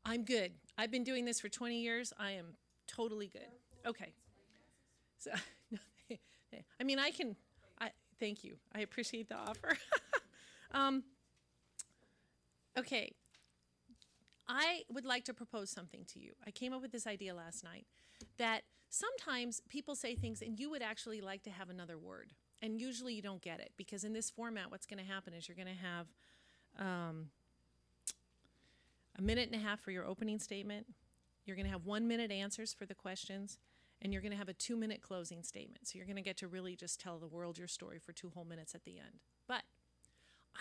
I'm good. I've been doing this for 20 years. I am totally good. Okay. So, I mean, thank you. I appreciate the offer. Okay. I would like to propose something to you. I came up with this idea last night that sometimes people say things and you would actually like to have another word. And usually you don't get it because in this format, what's going to happen is you're going to have a minute and a half for your opening statement. You're going to have 1 minute answers for the questions, and you're going to have a 2 minute closing statement. So you're going to get to really just tell the world your story for 2 whole minutes at the end. But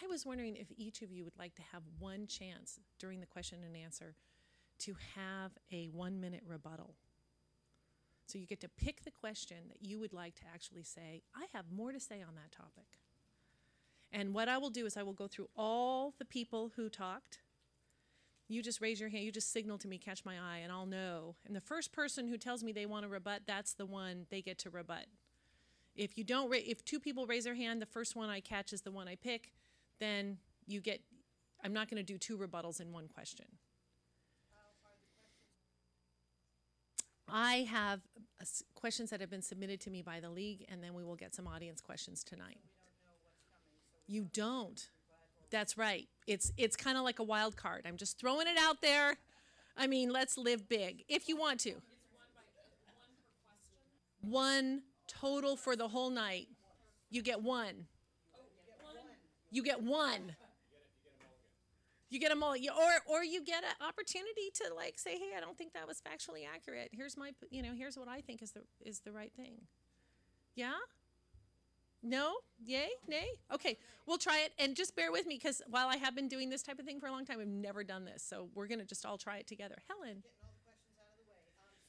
I was wondering if each of you would like to have one chance during the question and answer to have a 1 minute rebuttal. So you get to pick the question that you would like to actually say, I have more to say on that topic. And what I will do is I will go through all the people who talked. You just raise your hand, you just signal to me, catch my eye, and I'll know. And the first person who tells me they want to rebut, that's the one they get to rebut. If you don't, if two people raise their hand, the first one I catch is the one I pick, then you get, I'm not going to do two rebuttals in one question. I have questions that have been submitted to me by the league, and then we will get some audience questions tonight. You don't. That's right. It's kind of like a wild card. I'm just throwing it out there. I mean, let's live big if you want to. One total for the whole night. You get one. You get one. You get them all, or you get an opportunity to like say, hey, I don't think that was factually accurate. Here's my, here's what I think is the right thing. Yeah. No? Yay? Nay? Okay, we'll try it. And just bear with me because while I have been doing this type of thing for a long time, I've never done this. So we're going to just all try it together. Helen. Getting all the questions out of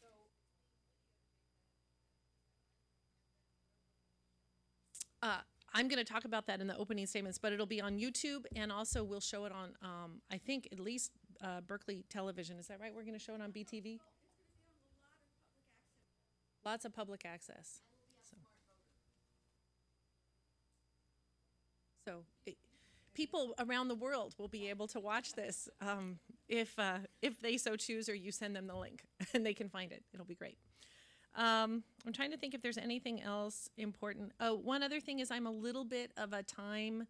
the way. I'm going to talk about that in the opening statements, but it'll be on YouTube and also we'll show it on, I think, at least Berkeley Television. Is that right? We're going to show it on BTV? Lots of public access. So people around the world will be able to watch this if they so choose, or you send them the link and they can find it. It'll be great. I'm trying to think if there's anything else important. Oh, one other thing is I'm a little bit of a time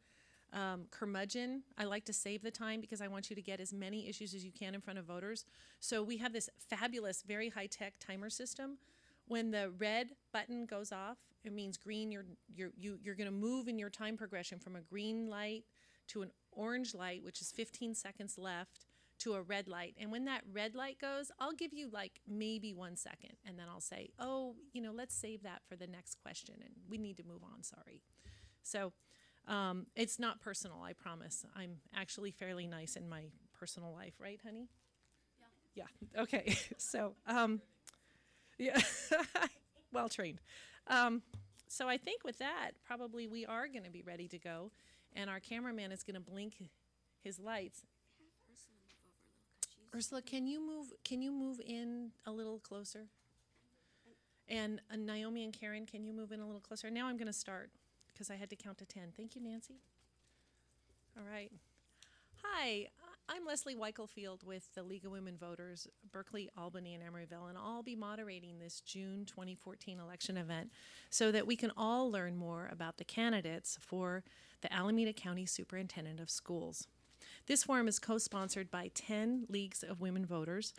curmudgeon. I like to save the time because I want you to get as many issues as you can in front of voters. So we have this fabulous, very high-tech timer system. When the red button goes off, it means green. You're going to move in your time progression from a green light to an orange light, which is 15 seconds left, to a red light. And when that red light goes, I'll give you like maybe 1 second, and then I'll say, oh, let's save that for the next question, and we need to move on. Sorry. So it's not personal, I promise. I'm actually fairly nice in my personal life, right, honey? Yeah. Yeah. Okay. So. Yeah, well trained. So I think with that, probably we are going to be ready to go, and our cameraman is going to blink his lights. Ursula, can you move? Can you move in a little closer? And Naomi and Karen, can you move in a little closer? Now I'm going to start because I had to count to 10. Thank you, Nancy. All right. Hi, I'm Leslie Weichelfield with the League of Women Voters, Berkeley, Albany, and Emeryville, and I'll be moderating this June 2014 election event so that we can all learn more about the candidates for the Alameda County Superintendent of Schools. This forum is co-sponsored by 10 Leagues of Women Voters,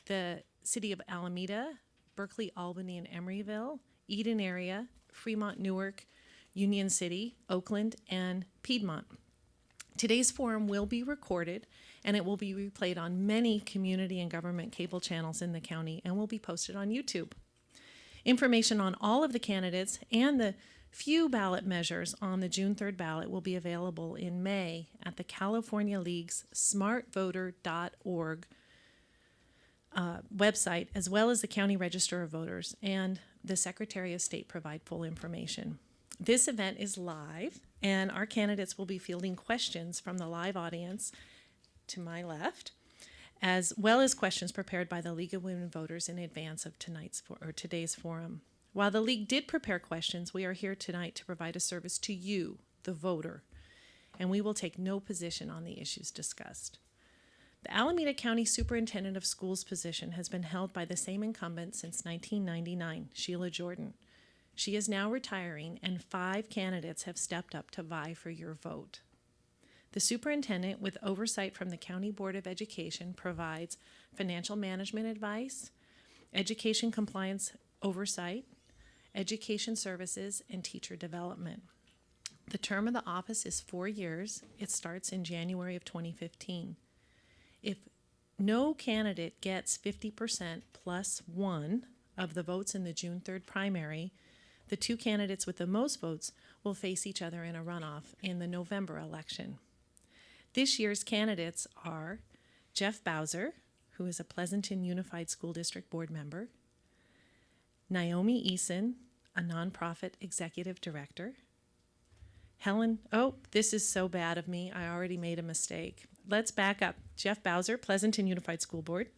the City of Alameda, Berkeley, Albany, and Emeryville, Eden area, Fremont, Newark, Union City, Oakland, and Piedmont. Today's forum will be recorded, and it will be replayed on many community and government cable channels in the county and will be posted on YouTube. Information on all of the candidates and the few ballot measures on the June 3rd ballot will be available in May at the California League's smartvoter.org website, as well as the County Register of Voters, and the Secretary of State provide full information. This event is live, and our candidates will be fielding questions from the live audience to my left, as well as questions prepared by the League of Women Voters in advance of today's forum. While the League did prepare questions, we are here tonight to provide a service to you, the voter, and we will take no position on the issues discussed. The Alameda County Superintendent of Schools position has been held by the same incumbent since 1999, Sheila Jordan. She is now retiring, and 5 candidates have stepped up to vie for your vote. The superintendent, with oversight from the County Board of Education, provides financial management advice, education compliance oversight, education services, and teacher development. The term of the office is 4 years. It starts in January of 2015. If no candidate gets 50% plus 1 of the votes in the June 3rd primary, the 2 candidates with the most votes will face each other in a runoff in the November election. This year's candidates are Jeff Bowser, who is a Pleasanton Unified School District board member, Naomi Eason, a nonprofit executive director, this is so bad of me. I already made a mistake. Let's back up. Jeff Bowser, Pleasanton Unified School Board.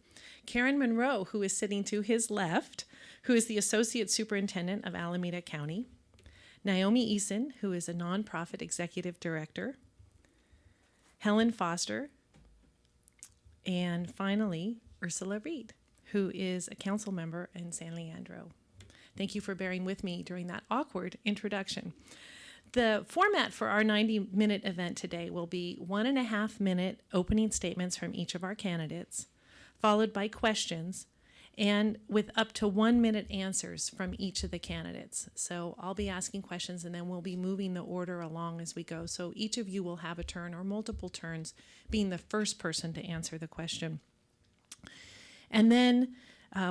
Karen Monroe, who is sitting to his left, who is the Associate Superintendent of Alameda County. Naomi Eason, who is a nonprofit executive director. Helen Foster. And finally, Ursula Reed, who is a council member in San Leandro. Thank you for bearing with me during that awkward introduction. The format for our 90-minute event today will be 1.5-minute opening statements from each of our candidates, followed by questions, and with up to 1-minute answers from each of the candidates. So I'll be asking questions, and then we'll be moving the order along as we go. So each of you will have a turn or multiple turns, being the first person to answer the question. And then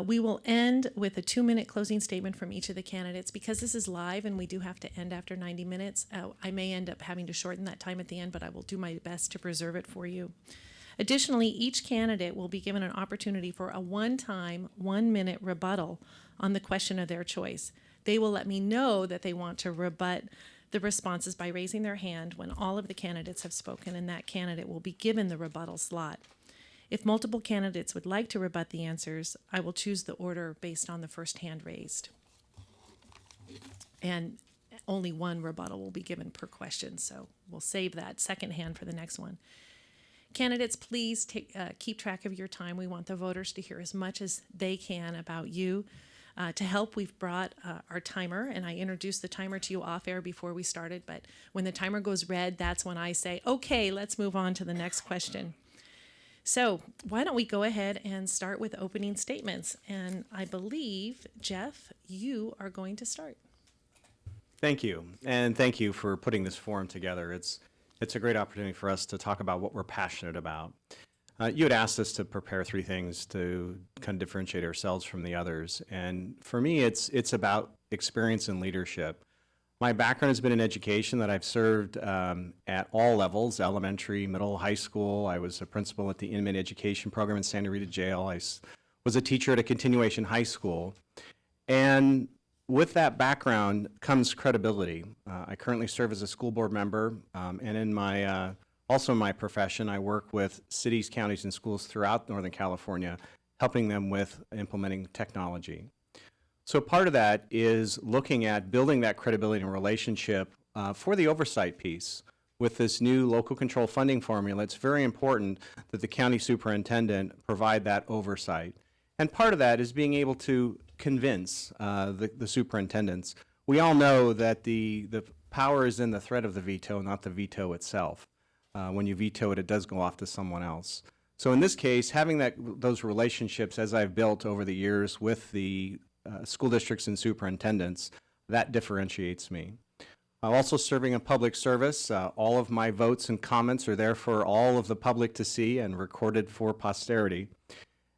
we will end with a 2-minute closing statement from each of the candidates. Because this is live and we do have to end after 90 minutes, I may end up having to shorten that time at the end, but I will do my best to preserve it for you. Additionally, each candidate will be given an opportunity for a one-time, 1-minute rebuttal on the question of their choice. They will let me know that they want to rebut the responses by raising their hand when all of the candidates have spoken, and that candidate will be given the rebuttal slot. If multiple candidates would like to rebut the answers, I will choose the order based on the first hand raised. And only 1 rebuttal will be given per question, so we'll save that second hand for the next one. Candidates, please keep track of your time. We want the voters to hear as much as they can about you. To help, we've brought our timer, and I introduced the timer to you off air before we started, but when the timer goes red, that's when I say, okay, let's move on to the next question. So why don't we go ahead and start with opening statements? And I believe, Jeff, you are going to start. Thank you, and thank you for putting this forum together. It's a great opportunity for us to talk about what we're passionate about. You had asked us to prepare 3 things to kind of differentiate ourselves from the others, and for me, it's about experience and leadership. My background has been in education that I've served at all levels, elementary, middle, high school. I was a principal at the inmate education program in Santa Rita Jail. I was a teacher at a continuation high school. And with that background comes credibility. I currently serve as a school board member, and in my also in my profession, I work with cities, counties, and schools throughout Northern California, helping them with implementing technology. So part of that is looking at building that credibility and relationship for the oversight piece. With this new local control funding formula, it's very important that the county superintendent provide that oversight. And part of that is being able to convince the superintendents. We all know that the power is in the threat of the veto, not the veto itself. When you veto it, it does go off to someone else. So in this case, having those relationships, as I've built over the years with the school districts and superintendents, that differentiates me. I'm also serving a public service. All of my votes and comments are there for all of the public to see and recorded for posterity.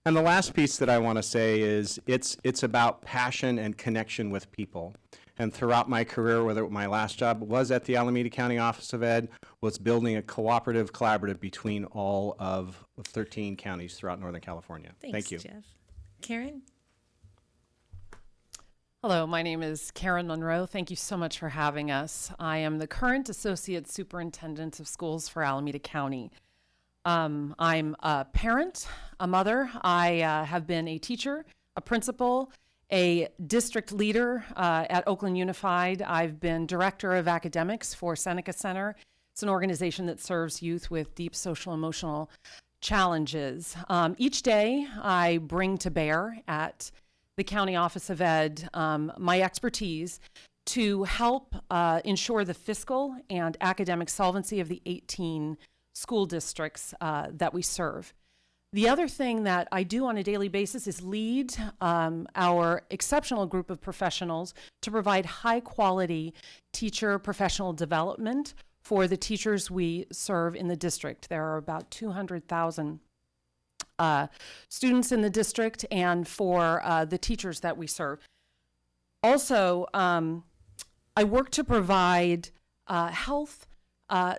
And the last piece that I want to say is it's about passion and connection with people. And throughout my career, whether my last job was at the Alameda County Office of Ed, was building a collaborative between all of 13 counties throughout Northern California. Thank you. Thanks, Jeff. Karen? Hello, my name is Karen Monroe. Thank you so much for having us. I am the current Associate Superintendent of Schools for Alameda County. I'm a parent, a mother. I have been a teacher, a principal, a district leader at Oakland Unified. I've been director of academics for Seneca Center. It's an organization that serves youth with deep social emotional challenges. Each day I bring to bear at the County Office of Ed my expertise to help ensure the fiscal and academic solvency of the 18 school districts that we serve. The other thing that I do on a daily basis is lead our exceptional group of professionals to provide high quality teacher professional development for the teachers we serve in the district. There are about 200,000 students in the district, and for the teachers that we serve. Also, I work to provide health,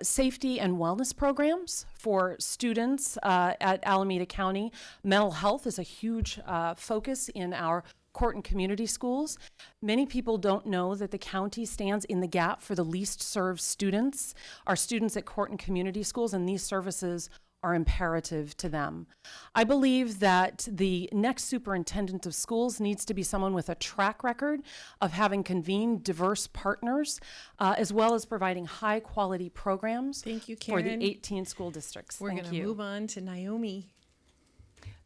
safety, and wellness programs for students at Alameda County. Mental health is a huge focus in our court and community schools. Many people don't know that the county stands in the gap for the least served students, our students at court and community schools, and these services are imperative to them. I believe that the next superintendent of schools needs to be someone with a track record of having convened diverse partners, as well as providing high quality programs Thank you, for Karen. the 18 school districts. We're Thank going to you. move on to Naomi.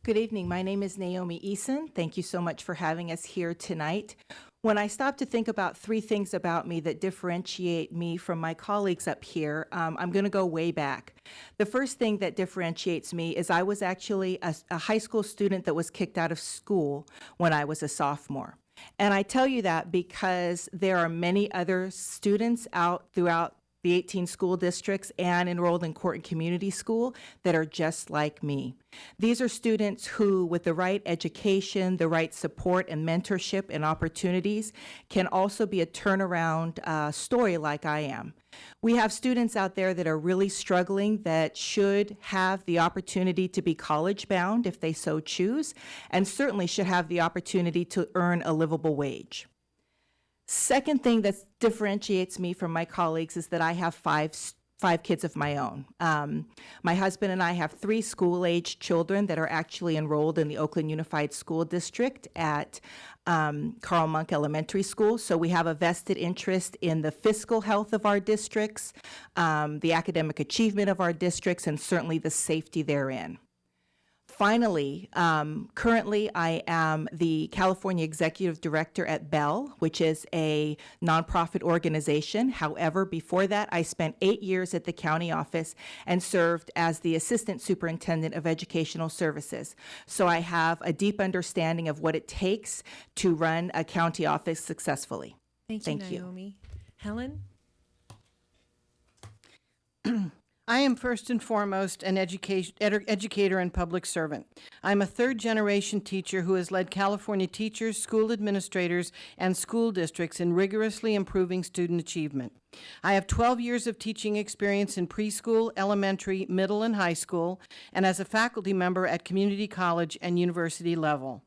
Good evening. My name is Naomi Eason. Thank you so much for having us here tonight. When I stop to think about three things about me that differentiate me from my colleagues up here, I'm going to go way back. The first thing that differentiates me is I was actually a high school student that was kicked out of school when I was a sophomore. And I tell you that because there are many other students out throughout the 18 school districts and enrolled in court and community school that are just like me. These are students who, with the right education, the right support and mentorship and opportunities, can also be a turnaround story like I am. We have students out there that are really struggling that should have the opportunity to be college bound if they so choose, and certainly should have the opportunity to earn a livable wage. Second thing that differentiates me from my colleagues is that I have five kids of my own. My husband and I have 3 school-aged children that are actually enrolled in the Oakland Unified School District at Carl Monk Elementary School. So we have a vested interest in the fiscal health of our districts, the academic achievement of our districts, and certainly the safety therein. Finally, currently I am the California Executive Director at Bell, which is a nonprofit organization. However, before that, I spent 8 years at the county office and served as the Assistant Superintendent of Educational Services. So I have a deep understanding of what it takes to run a county office successfully. Thank you, Naomi. Helen? I am first and foremost an educator and public servant. I'm a third-generation teacher who has led California teachers, school administrators, and school districts in rigorously improving student achievement. I have 12 years of teaching experience in preschool, elementary, middle, and high school, and as a faculty member at community college and university level.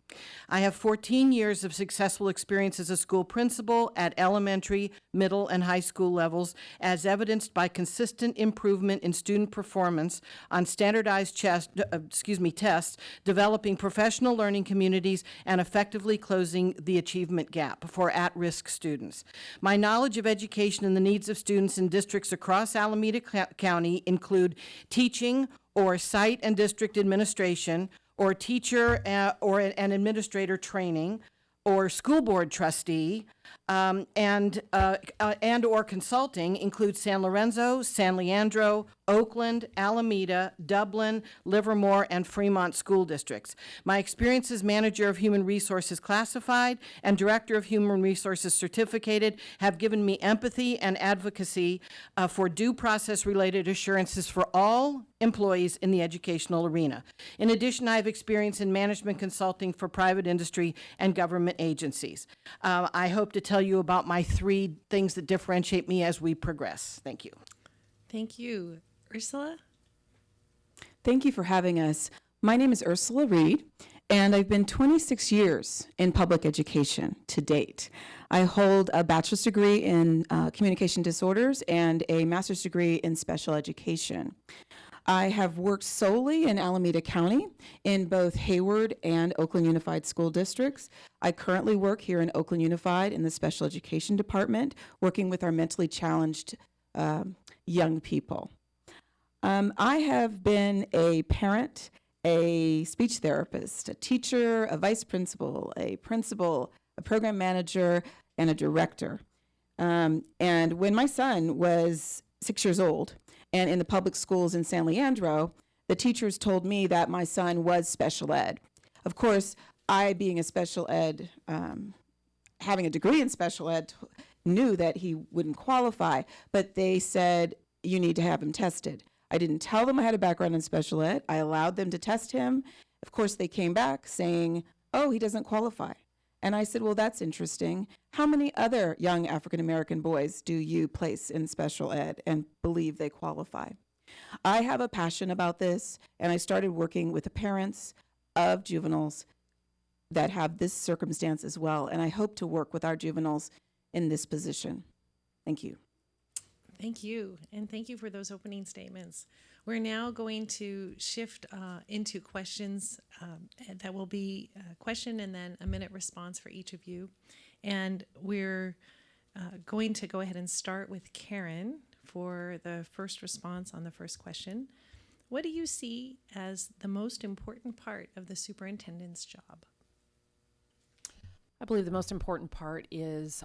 I have 14 years of successful experience as a school principal at elementary, middle, and high school levels, as evidenced by consistent improvement in student performance on standardized tests, developing professional learning communities, and effectively closing the achievement gap for at-risk students. My knowledge of education and the needs of students in districts across Alameda County include teaching or site and district administration, or teacher or an administrator training, or school board trustee, and or consulting includes San Lorenzo, San Leandro, Oakland, Alameda, Dublin, Livermore, and Fremont school districts. My experience as manager of human resources classified and director of human resources certificated have given me empathy and advocacy for due process related assurances for all employees in the educational arena. In addition, I have experience in management consulting for private industry and government agencies. I hope to tell you about my 3 things that differentiate me as we progress. Thank you. Thank you. Ursula? Thank you for having us. My name is Ursula Reed, and I've been 26 years in public education to date. I hold a bachelor's degree in communication disorders and a master's degree in special education. I have worked solely in Alameda County in both Hayward and Oakland Unified School Districts. I currently work here in Oakland Unified in the special education department, working with our mentally challenged young people. I have been a parent, a speech therapist, a teacher, a vice principal, a program manager, and a director. And when my son was 6 years old and in the public schools in San Leandro, the teachers told me that my son was special ed. Of course, I, being a special ed, having a degree in special ed, knew that he wouldn't qualify, but they said, you need to have him tested. I didn't tell them I had a background in special ed. I allowed them to test him. Of course, they came back saying, oh, he doesn't qualify. And I said, well, that's interesting. How many other young African-American boys do you place in special ed and believe they qualify? I have a passion about this, and I started working with the parents of juveniles that have this circumstance as well, and I hope to work with our juveniles in this position. Thank you. Thank you, and thank you for those opening statements. We're now going to shift into questions that will be a question and then a minute response for each of you. And we're going to go ahead and start with Karen for the first response on the first question. What do you see as the most important part of the superintendent's job? I believe the most important part is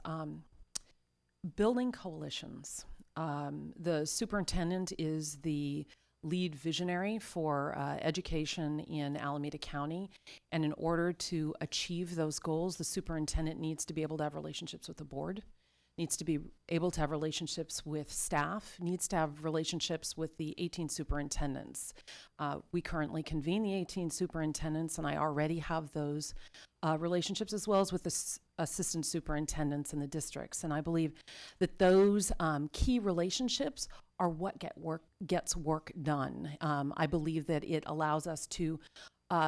building coalitions. The superintendent is the lead visionary for education in Alameda County. And in order to achieve those goals, the superintendent needs to be able to have relationships with the board, needs to be able to have relationships with staff, needs to have relationships with the 18 superintendents. We currently convene the 18 superintendents, and I already have those relationships as well as with the assistant superintendents in the districts. And I believe that those key relationships are what gets work done. I believe that it allows us to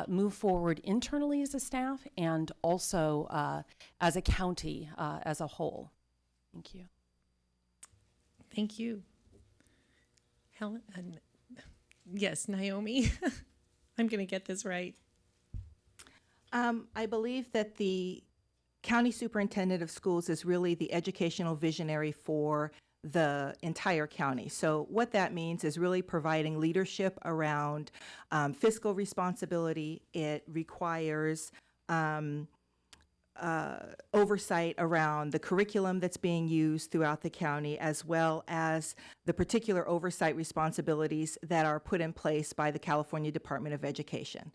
move forward internally as a staff and also as a county as a whole. Thank you. Thank you. Helen, yes, Naomi. I'm going to get this right. I believe that the county superintendent of schools is really the educational visionary for the entire county. So what that means is really providing leadership around fiscal responsibility. It requires oversight around the curriculum that's being used throughout the county, as well as the particular oversight responsibilities that are put in place by the California Department of Education.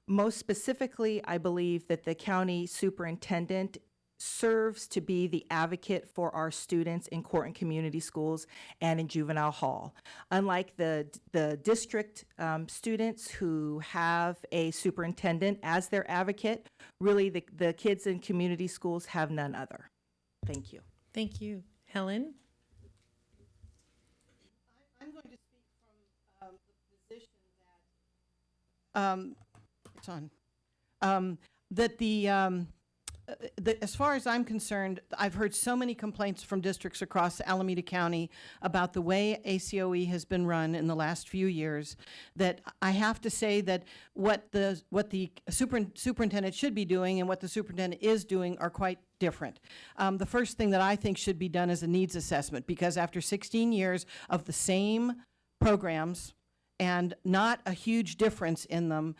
Most specifically, I believe that the county superintendent serves to be the advocate for our students in court and community schools and in juvenile hall. Unlike the district students who have a superintendent as their advocate, really the kids in community schools have none other. Thank you. Thank you. Helen? I'm going to speak from the position that it's on. As far as I'm concerned, I've heard so many complaints from districts across Alameda County about the way ACOE has been run in the last few years that I have to say that what the superintendent should be doing and what the superintendent is doing are quite different. The first thing that I think should be done is a needs assessment, because after 16 years of the same programs and not a huge difference in them,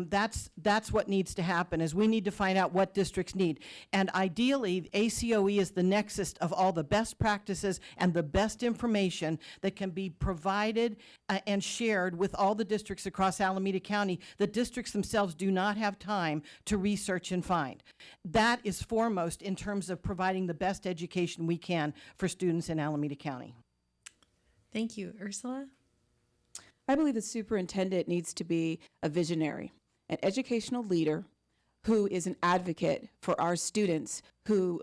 that's what needs to happen, is we need to find out what districts need. And ideally, ACOE is the nexus of all the best practices and the best information that can be provided and shared with all the districts across Alameda County. The districts themselves do not have time to research and find. That is foremost in terms of providing the best education we can for students in Alameda County. Thank you. Ursula? I believe the superintendent needs to be a visionary, an educational leader who is an advocate for our students who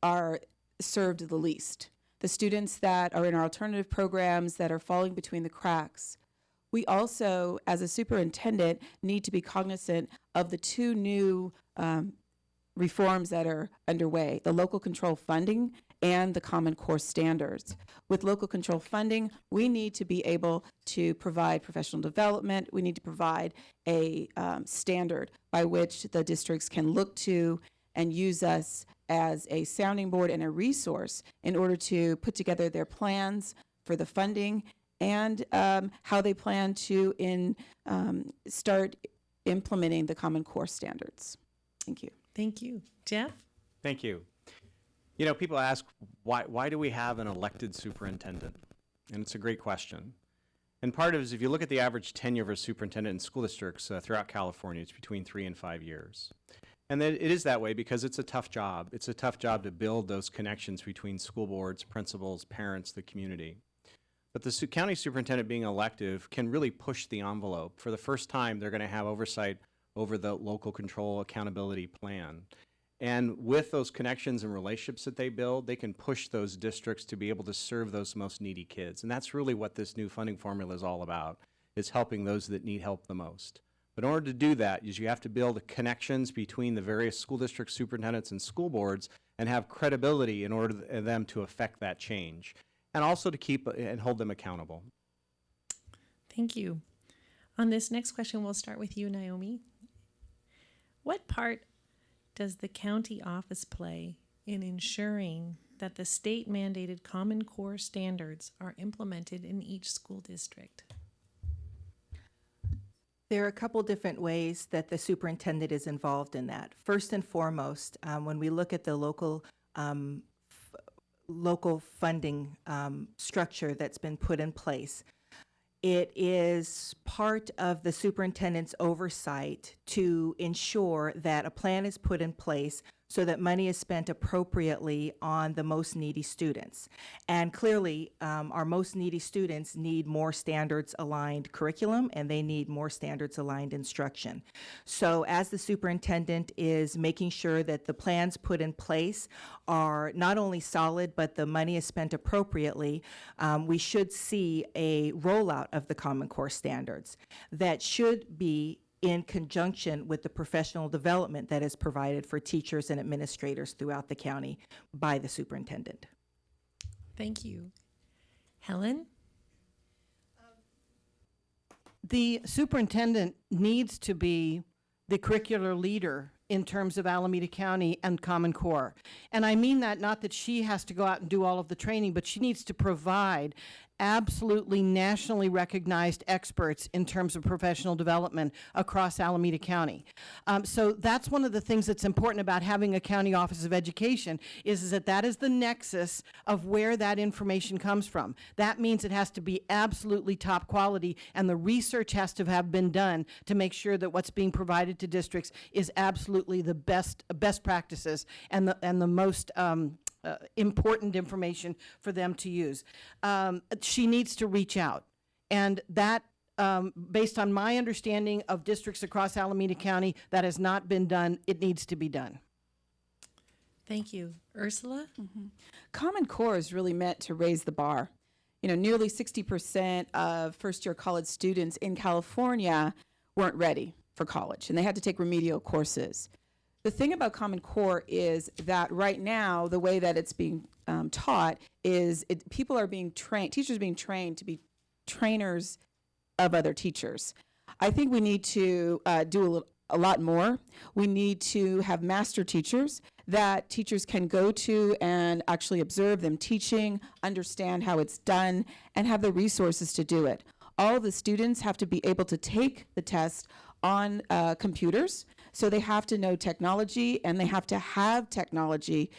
are served the least, the students that are in our alternative programs that are falling between the cracks. We also, as a superintendent, need to be cognizant of the two new reforms that are underway, the local control funding and the Common Core standards. With local control funding, we need to be able to provide professional development. We need to provide a standard by which the districts can look to and use us as a sounding board and a resource in order to put together their plans for the funding and how they plan to start implementing the Common Core standards. Thank you. Thank you. Jeff? Thank you. You know, people ask, why do we have an elected superintendent? And it's a great question. And part of it is, if you look at the average tenure of a superintendent in school districts throughout California, it's between 3 and 5 years. And it is that way because it's a tough job. It's a tough job to build those connections between school boards, principals, parents, the community. But the county superintendent being elective can really push the envelope. For the first time, they're going to have oversight over the local control accountability plan. And with those connections and relationships that they build, they can push those districts to be able to serve those most needy kids. And that's really what this new funding formula is all about, is helping those that need help the most. But in order to do that, you have to build connections between the various school district superintendents and school boards and have credibility in order for them to affect that change, and also to keep and hold them accountable. Thank you. On this next question, we'll start with you, Naomi. What part does the county office play in ensuring that the state-mandated Common Core standards are implemented in each school district? There are a couple different ways that the superintendent is involved in that. First and foremost, when we look at the local funding structure that's been put in place, it is part of the superintendent's oversight to ensure that a plan is put in place so that money is spent appropriately on the most needy students. And clearly, our most needy students need more standards-aligned curriculum, and they need more standards-aligned instruction. So as the superintendent is making sure that the plans put in place are not only solid, but the money is spent appropriately, we should see a rollout of the Common Core standards that should be in conjunction with the professional development that is provided for teachers and administrators throughout the county by the superintendent. Thank you. Helen? The superintendent needs to be the curricular leader in terms of Alameda County and Common Core. And I mean that not that she has to go out and do all of the training, but she needs to provide absolutely nationally recognized experts in terms of professional development across Alameda County. So that's one of the things that's important about having a county office of education is that is the nexus of where that information comes from. That means it has to be absolutely top quality, and the research has to have been done to make sure that what's being provided to districts is absolutely the best practices and the most important information for them to use. She needs to reach out. And that, based on my understanding of districts across Alameda County, that has not been done. It needs to be done. Thank you. Ursula? Common Core is really meant to raise the bar. You know, nearly 60% of first-year college students in California weren't ready for college, and they had to take remedial courses. The thing about Common Core is that right now, the way that it's being taught is people are being trained, teachers are being trained to be trainers of other teachers. I think we need to do a lot more. We need to have master teachers that teachers can go to and actually observe them teaching, understand how it's done, and have the resources to do it. All the students have to be able to take the test on computers. So they have to know technology, and they have to have technology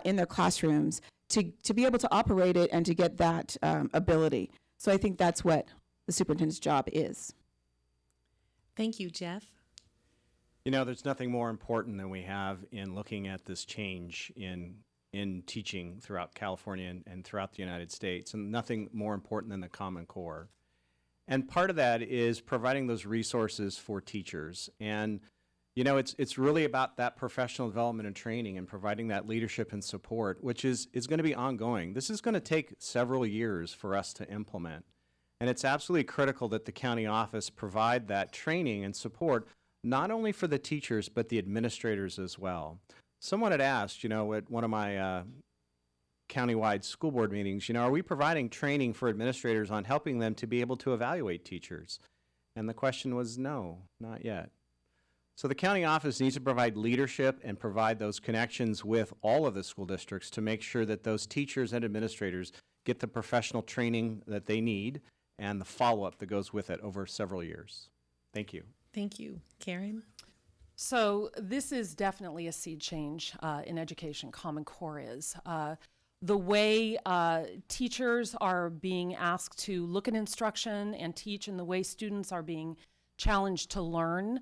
in their classrooms to be able to operate it and to get that ability. So I think that's what the superintendent's job is. Thank you, Jeff. You know, there's nothing more important than we have in looking at this change in teaching throughout California and throughout the United States, and nothing more important than the Common Core. And part of that is providing those resources for teachers. And you know, it's really about that professional development and training and providing that leadership and support, which is going to be ongoing. This is going to take several years for us to implement. And it's absolutely critical that the county office provide that training and support, not only for the teachers, but the administrators as well. Someone had asked, you know, at one of my countywide school board meetings, you know, are we providing training for administrators on helping them to be able to evaluate teachers? And the question was no, not yet. So the county office needs to provide leadership and provide those connections with all of the school districts to make sure that those teachers and administrators get the professional training that they need and the follow-up that goes with it over several years. Thank you. Thank you. Karen? So this is definitely a seed change in education, Common Core is. The way teachers are being asked to look at instruction and teach, and the way students are being challenged to learn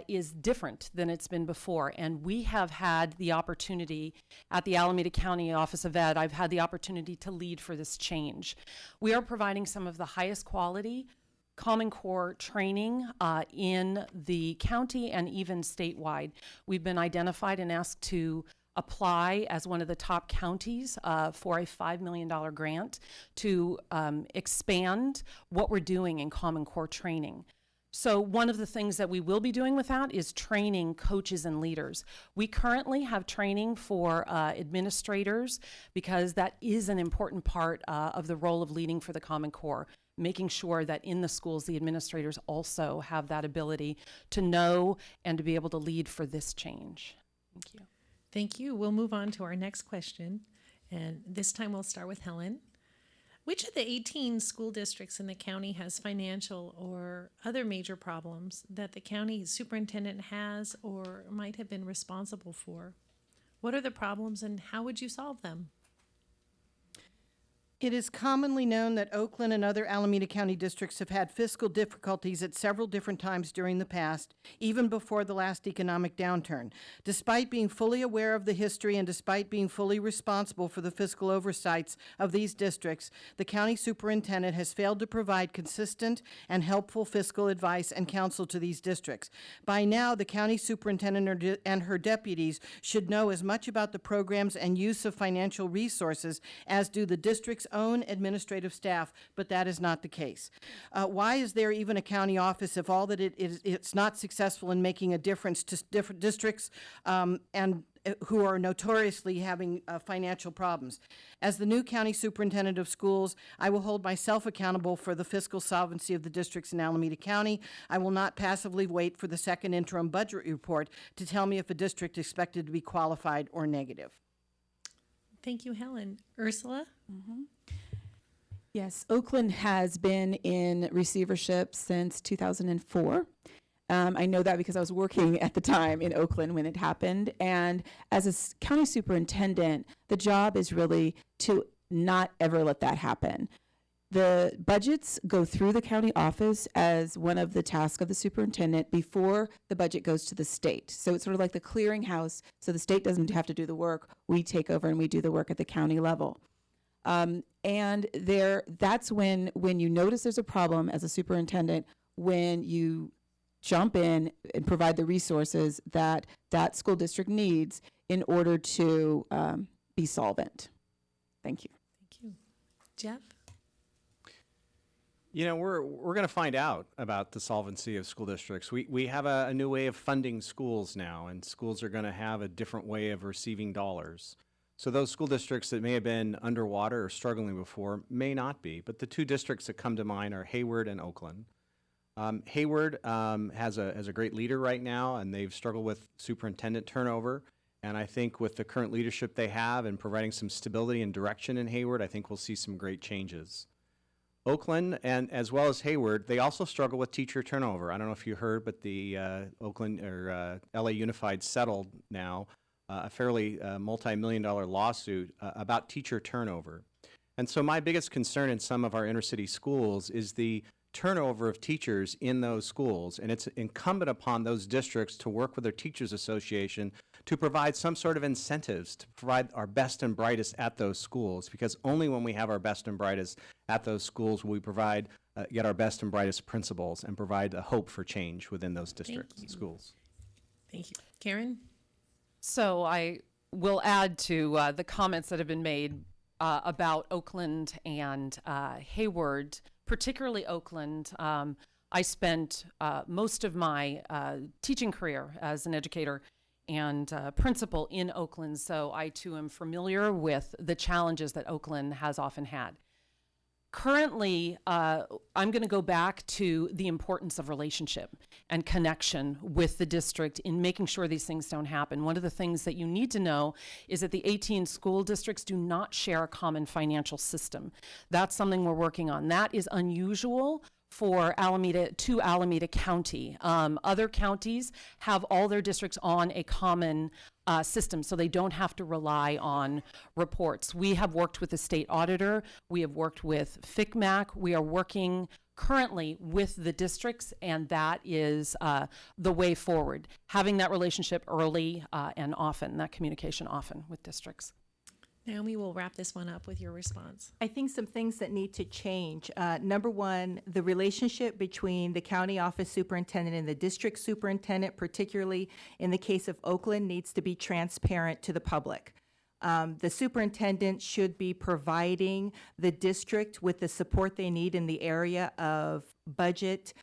is different than it's been before. And we have had the opportunity at the Alameda County Office of Ed, I've had the opportunity to lead for this change. We are providing some of the highest quality Common Core training in the county and even statewide. We've been identified and asked to apply as one of the top counties for a $5 million grant to expand what we're doing in Common Core training. So one of the things that we will be doing with that is training coaches and leaders. We currently have training for administrators because that is an important part of the role of leading for the Common Core, making sure that in the schools, the administrators also have that ability to know and to be able to lead for this change. Thank you. Thank you. We'll move on to our next question. And this time we'll start with Helen. Which of the 18 school districts in the county has financial or other major problems that the county superintendent has or might have been responsible for? What are the problems and how would you solve them? It is commonly known that Oakland and other Alameda County districts have had fiscal difficulties at several different times during the past, even before the last economic downturn. Despite being fully aware of the history and despite being fully responsible for the fiscal oversights of these districts, the county superintendent has failed to provide consistent and helpful fiscal advice and counsel to these districts. By now, the county superintendent and her deputies should know as much about the programs and use of financial resources as do the district's own administrative staff, but that is not the case. Why is there even a county office if all that it's not successful in making a difference to different districts and who are notoriously having financial problems? As the new county superintendent of schools, I will hold myself accountable for the fiscal solvency of the districts in Alameda County. I will not passively wait for the second interim budget report to tell me if a district is expected to be qualified or negative. Thank you, Helen. Ursula? Yes, Oakland has been in receivership since 2004. I know that because I was working at the time in Oakland when it happened. And as a county superintendent, the job is really to not ever let that happen. The budgets go through the county office as one of the tasks of the superintendent before the budget goes to the state. So it's sort of like the clearinghouse. So the state doesn't have to do the work. We take over and we do the work at the county level. And that's when you notice there's a problem as a superintendent, when you jump in and provide the resources that that school district needs in order to be solvent. Thank you. Thank you. Jeff? You know, we're going to find out about the solvency of school districts. We have a new way of funding schools now, and schools are going to have a different way of receiving dollars. So those school districts that may have been underwater or struggling before may not be, but the two districts that come to mind are Hayward and Oakland. Hayward has a great leader right now, and they've struggled with superintendent turnover. And I think with the current leadership they have and providing some stability and direction in Hayward, I think we'll see some great changes. Oakland, and as well as Hayward, they also struggle with teacher turnover. I don't know if you heard, but the Oakland or LA Unified settled now a fairly multi-million-dollar lawsuit about teacher turnover. And so my biggest concern in some of our inner-city schools is the turnover of teachers in those schools, and it's incumbent upon those districts to work with their teachers association to provide some sort of incentives to provide our best and brightest at those schools, because only when we have our best and brightest at those schools will we provide get our best and brightest principals and provide a hope for change within those districts and schools. Thank you. Karen? So I will add to the comments that have been made about Oakland and Hayward, particularly Oakland. I spent most of my teaching career as an educator and principal in Oakland, so I too am familiar with the challenges that Oakland has often had. Currently, I'm going to go back to the importance of relationship and connection with the district in making sure these things don't happen. One of the things that you need to know is that the 18 school districts do not share a common financial system. That's something we're working on. That is unusual for Alameda County. Other counties have all their districts on a common system, so they don't have to rely on reports. We have worked with the state auditor. We have worked with FICMAC. We are working currently with the districts, and that is the way forward. Having that relationship early and often, that communication often with districts. Naomi will wrap this one up with your response. I think some things that need to change. Number one, the relationship between the county office superintendent and the district superintendent, particularly in the case of Oakland, needs to be transparent to the public. The superintendent should be providing the district with the support they need in the area of budget,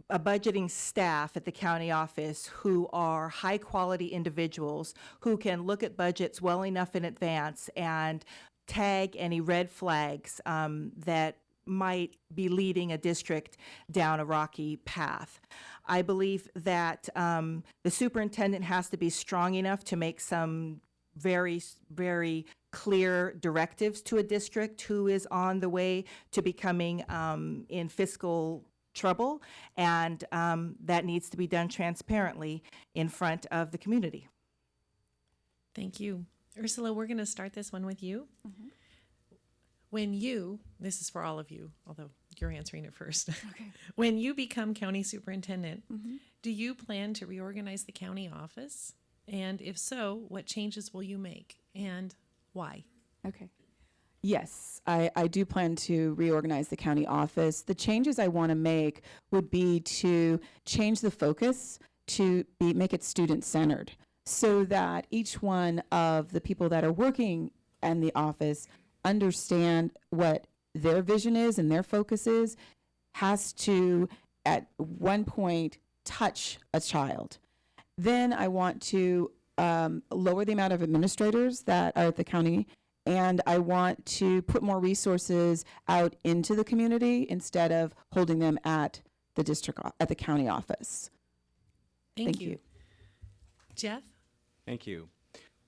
a budgeting staff at the county office who are high-quality individuals who can look at budgets well enough in advance and tag any red flags that might be leading a district down a rocky path. I believe that the superintendent has to be strong enough to make some very, very clear directives to a district who is on the way to becoming in fiscal trouble, and that needs to be done transparently in front of the community. Thank you. Ursula, we're going to start this one with you. Mm-hmm. This is for all of you, although you're answering it first. Okay. When you become county superintendent, mm-hmm. do you plan to reorganize the county office? And if so, what changes will you make and why? Okay. Yes, I do plan to reorganize the county office. The changes I want to make would be to change the focus to make it student-centered so that each one of the people that are working in the office understand what their vision is and their focus is, has to, at one point, touch a child. Then I want to lower the amount of administrators that are at the county, and I want to put more resources out into the community instead of holding them at the county office. Thank you. Jeff? Thank you.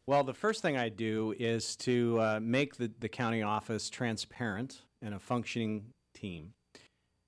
Well, the first thing I do is to make the county office transparent and a functioning team.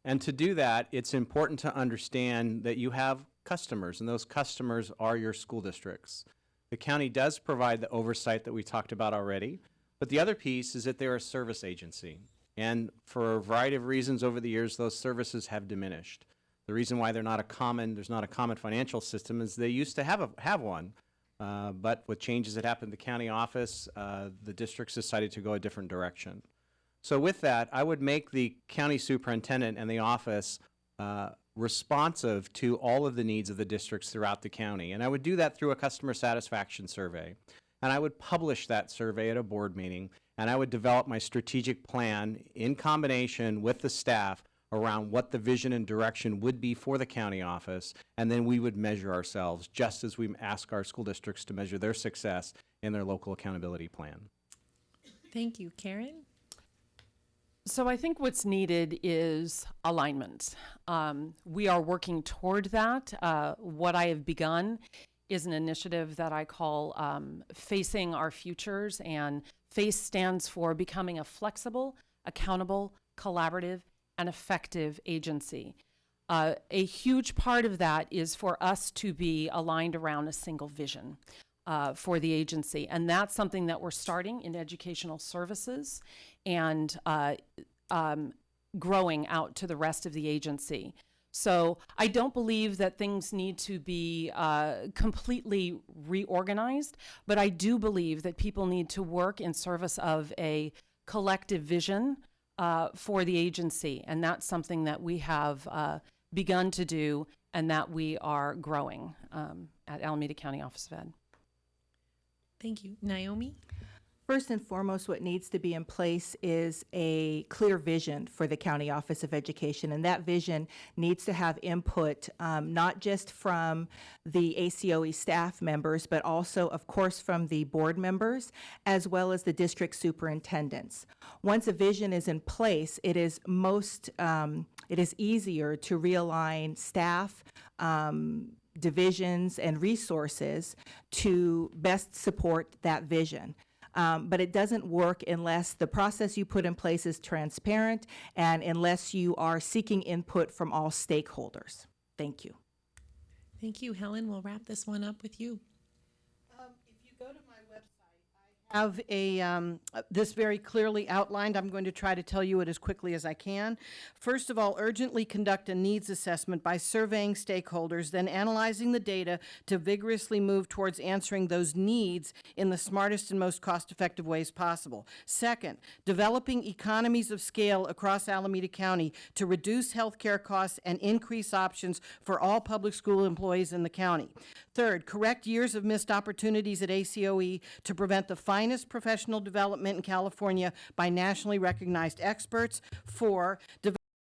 And to do that, it's important to understand that you have customers, and those customers are your school districts. The county does provide the oversight that we talked about already, but the other piece is that they're a service agency. And for a variety of reasons over the years, those services have diminished. The reason why there's not a common financial system is they used to have one. But with changes that happened at the county office, the districts decided to go a different direction. So with that, I would make the county superintendent and the office responsive to all of the needs of the districts throughout the county. And I would do that through a customer satisfaction survey. And I would publish that survey at a board meeting, and I would develop my strategic plan in combination with the staff around what the vision and direction would be for the county office, and then we would measure ourselves just as we ask our school districts to measure their success in their local accountability plan. Thank you. Karen? So I think what's needed is alignment. We are working toward that. What I have begun is an initiative that I call Facing Our Futures, and FACE stands for Becoming a Flexible, Accountable, Collaborative, and Effective Agency. A huge part of that is for us to be aligned around a single vision for the agency, and that's something that we're starting in educational services and growing out to the rest of the agency. So I don't believe that things need to be completely reorganized, but I do believe that people need to work in service of a collective vision for the agency, and that's something that we have begun to do and that we are growing at Alameda County Office of Ed. Thank you. Naomi? First and foremost, what needs to be in place is a clear vision for the County Office of Education, and that vision needs to have input not just from the ACOE staff members, but also, of course, from the board members, as well as the district superintendents. Once a vision is in place, it is easier to realign staff, divisions, and resources to best support that vision. But it doesn't work unless the process you put in place is transparent and unless you are seeking input from all stakeholders. Thank you. Thank you, Helen. We'll wrap this one up with you. If you go to my website, I have this very clearly outlined. I'm going to try to tell you it as quickly as I can. First of all, urgently conduct a needs assessment by surveying stakeholders, then analyzing the data to vigorously move towards answering those needs in the smartest and most cost-effective ways possible. Second, developing economies of scale across Alameda County to reduce healthcare costs and increase options for all public school employees in the county. Third, correct years of missed opportunities at ACOE to prevent the finest professional development in California by nationally recognized experts. 4, develop